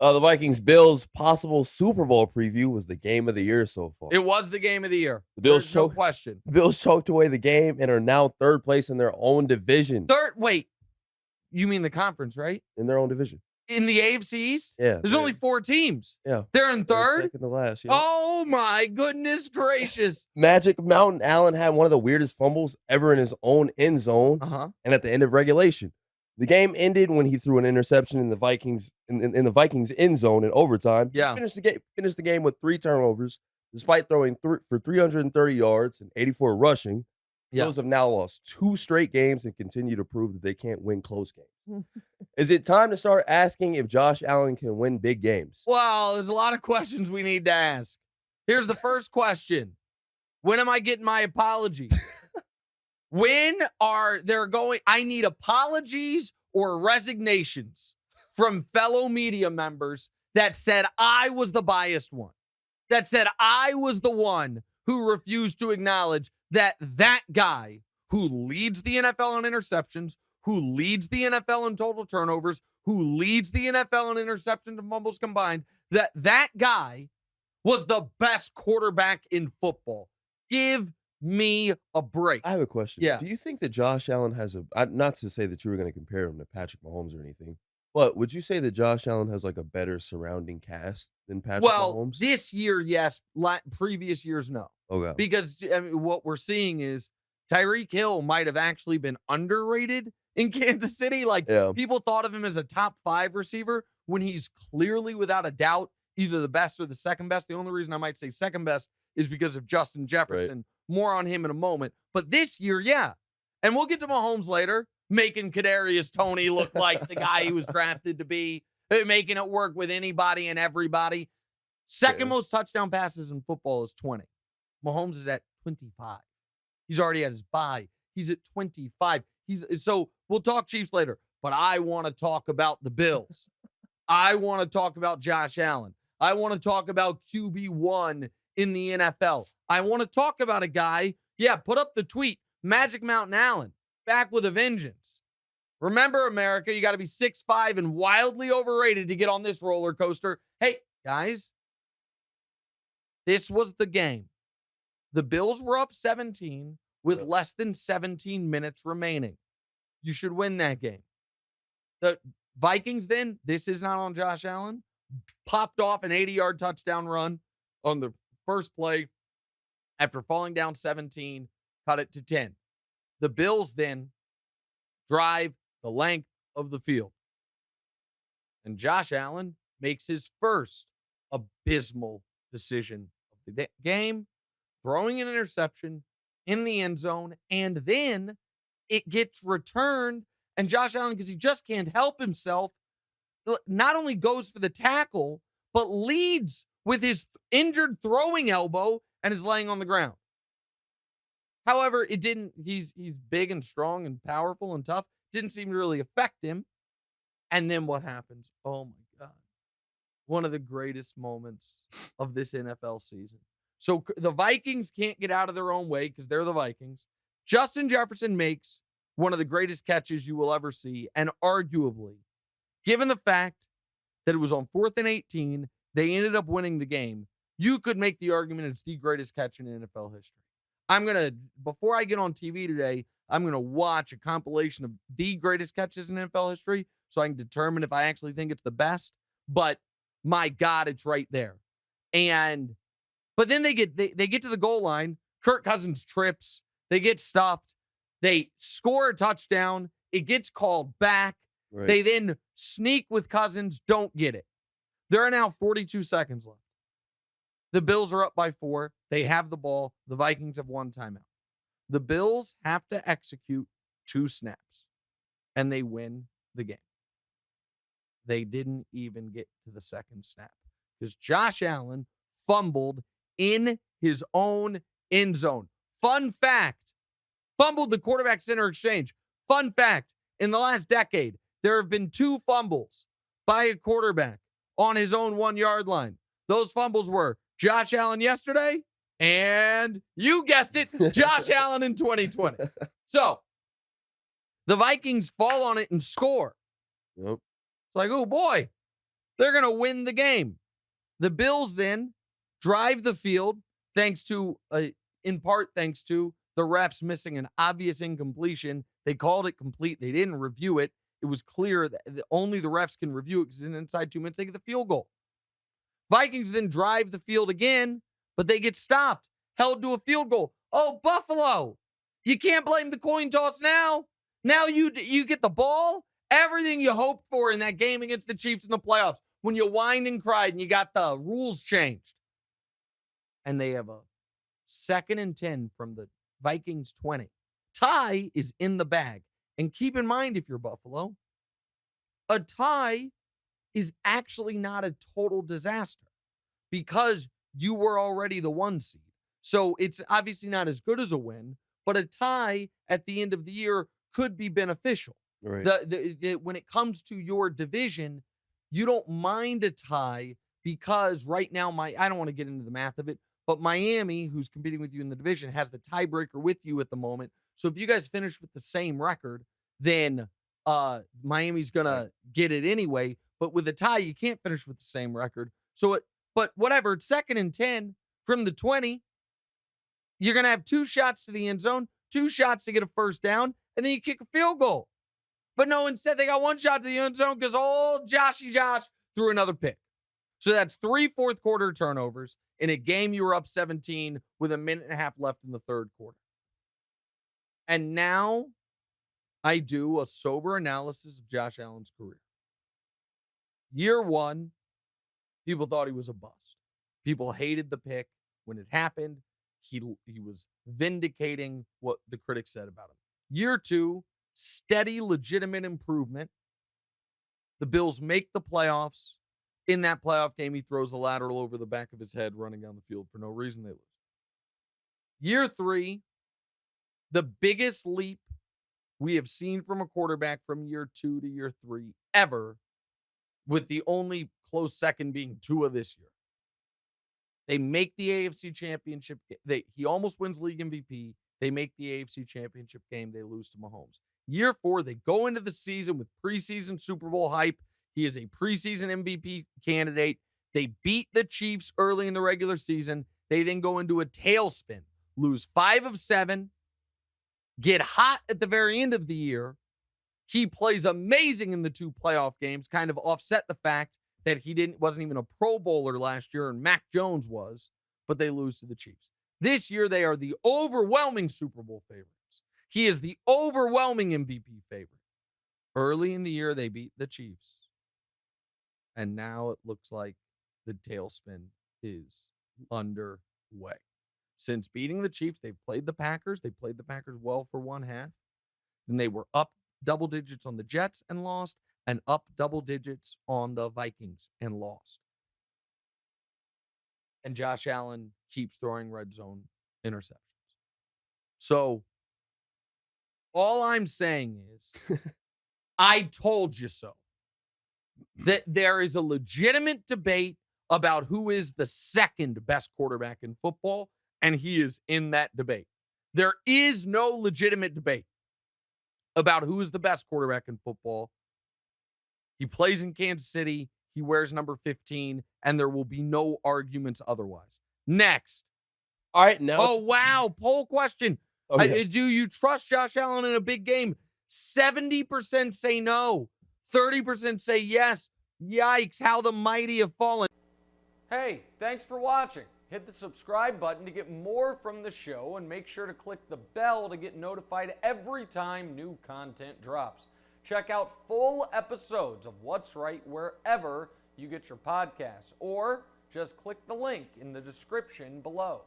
The Vikings-Bills possible Super Bowl preview was the game of the year so far. It was the game of the year. The Bills There's no question. The Bills choked away the game and are now third place in their own division. Wait, you mean the conference, right? In their own division. In the AFC East? Yeah. There's only 4 teams. Yeah. They're in third? Second to last, yeah. Oh, my goodness gracious. Magic Mountain Allen had one of the weirdest fumbles ever in his own end zone and at the end of regulation. The game ended when he threw an interception in the Vikings in the Vikings end zone in overtime. Yeah. He finished the game with 3 turnovers, despite throwing for 330 yards and 84 rushing. Yeah. Those have now lost 2 straight games and continue to prove that they can't win close games. Is it time to start asking if Josh Allen can win big games? Well, there's a lot of questions we need to ask. Here's the first question. When am I getting my apologies? When are there going? I need apologies or resignations from fellow media members that said I was the biased one, that said I was the one who refused to acknowledge that guy who leads the NFL in interceptions, who leads the NFL in total turnovers, who leads the NFL in interceptions and fumbles combined, that guy was the best quarterback in football. Give me a break. I have a question. Yeah. Do you think that Josh Allen has not to say that you were going to compare him to Patrick Mahomes or anything, but would you say that Josh Allen has like a better surrounding cast than Patrick Mahomes? This year, yes. Previous years, no. Okay. Because what we're seeing is Tyreek Hill might have actually been underrated in Kansas City. People thought of him as a top 5 receiver when he's clearly, without a doubt, either the best or the second best. The only reason I might say second best is because of Justin Jefferson. Right. More on him in a moment. But this year, yeah. And we'll get to Mahomes later, making Kadarius Toney look like the guy he was drafted to be, making it work with anybody and everybody. Second most touchdown passes in football is 20. Mahomes is at 25. He's already at his bye. He's at 25. So we'll talk Chiefs later, but I want to talk about the Bills. I want to talk about Josh Allen. I want to talk about QB1 in the NFL. I want to talk about a guy, put up the tweet, Magic Mountain Allen, back with a vengeance. Remember, America, you got to be 6'5" and wildly overrated to get on this roller coaster. Hey, guys, this was the game. The Bills were up 17 with less than 17 minutes remaining. You should win that game. The Vikings then, this is not on Josh Allen, popped off an 80-yard touchdown run on the first play after falling down 17, cut it to 10. The Bills then drive the length of the field. And Josh Allen makes his first abysmal decision of the game, throwing an interception in the end zone, and then it gets returned, and Josh Allen, because he just can't help himself, not only goes for the tackle, but leads with his injured throwing elbow and is laying on the ground. However, it didn't, he's big and strong and powerful and tough, didn't seem to really affect him. And then what happens? Oh my God. One of the greatest moments of this NFL season. So the Vikings can't get out of their own way because they're the Vikings. Justin Jefferson makes one of the greatest catches you will ever see. And arguably, given the fact that it was on 4th and 18, they ended up winning the game. You could make the argument it's the greatest catch in NFL history. Before I get on TV today, I'm going to watch a compilation of the greatest catches in NFL history so I can determine if I actually think it's the best. But my God, it's right there. But then they get to the goal line. Kirk Cousins trips. They get stuffed. They score a touchdown. It gets called back. Right. They then sneak with Cousins, don't get it. There are now 42 seconds left. The Bills are up by 4. They have the ball. The Vikings have 1 timeout. The Bills have to execute 2 snaps, and they win the game. They didn't even get to the second snap because Josh Allen fumbled in his own end zone. Fun fact, fumbled the quarterback center exchange. Fun fact, in the last decade, there have been 2 fumbles by a quarterback on his own 1-yard line. Those fumbles were Josh Allen yesterday, and you guessed it, Josh Allen in 2020. So, the Vikings fall on it and score. Yep. It's like, oh boy, They're going to win the game. The Bills then drive the field in part thanks to the refs missing an obvious incompletion. They called it complete. They didn't review it. It was clear that only the refs can review it because inside 2 minutes they get the field goal. Vikings then drive the field again, but they get stopped, held to a field goal. Oh, Buffalo, you can't blame the coin toss now. Now you get the ball. Everything you hoped for in that game against the Chiefs in the playoffs when you whined and cried and you got the rules changed. And they have a 2nd and 10 from the Vikings 20. Tie is in the bag. And keep in mind, if you're Buffalo, a tie is actually not a total disaster because you were already the 1 seed. So it's obviously not as good as a win, but a tie at the end of the year could be beneficial. Right. When it comes to your division, you don't mind a tie because right now, I don't want to get into the math of it, but Miami, who's competing with you in the division, has the tiebreaker with you at the moment. So if you guys finish with the same record, then Miami's going to get it anyway. But with a tie, you can't finish with the same record. But whatever, it's 2nd and 10 from the 20. You're going to have 2 shots to the end zone, 2 shots to get a first down, and then you kick a field goal. But no, instead they got 1 shot to the end zone because old Joshy Josh threw another pick. So that's 3 fourth-quarter turnovers in a game you were up 17 with 1.5 minutes left in the 3rd quarter. And now I do a sober analysis of Josh Allen's career. Year 1, people thought he was a bust. People hated the pick. When it happened, he was vindicating what the critics said about him. Year 2, steady, legitimate improvement. The Bills make the playoffs. In that playoff game, he throws a lateral over the back of his head running down the field for no reason. They lose. Year 3, the biggest leap we have seen from a quarterback from year 2 to year 3 ever, with the only close second being Tua this year. They make the AFC Championship. He almost wins league MVP. They make the AFC Championship game. They lose to Mahomes. Year 4, they go into the season with preseason Super Bowl hype. He is a preseason MVP candidate. They beat the Chiefs early in the regular season. They then go into a tailspin, lose 5 of 7, get hot at the very end of the year. He plays amazing in the 2 playoff games, kind of offset the fact that he wasn't even a Pro Bowler last year, and Mac Jones was, but they lose to the Chiefs. This year, they are the overwhelming Super Bowl favorites. He is the overwhelming MVP favorite. Early in the year, they beat the Chiefs. And now it looks like the tailspin is underway. Since beating the Chiefs, they've played the Packers. They played the Packers well for 1 half. Then they were up double digits on the Jets and lost, and up double digits on the Vikings and lost. And Josh Allen keeps throwing red zone interceptions. So all I'm saying is, I told you so. That there is a legitimate debate about who is the 2nd best quarterback in football, and he is in that debate. There is no legitimate debate about who is the best quarterback in football. He plays in Kansas City. He wears number 15, and there will be no arguments otherwise. Next. All right, now. Oh, wow. Poll question. Oh, yeah. Do you trust Josh Allen in a big game? 70% say no. 30% say yes. Yikes, how the mighty have fallen. Hey, thanks for watching. Hit the subscribe button to get more from the show, and make sure to click the bell to get notified every time new content drops. Check out full episodes of What's Right wherever you get your podcasts, or just click the link in the description below.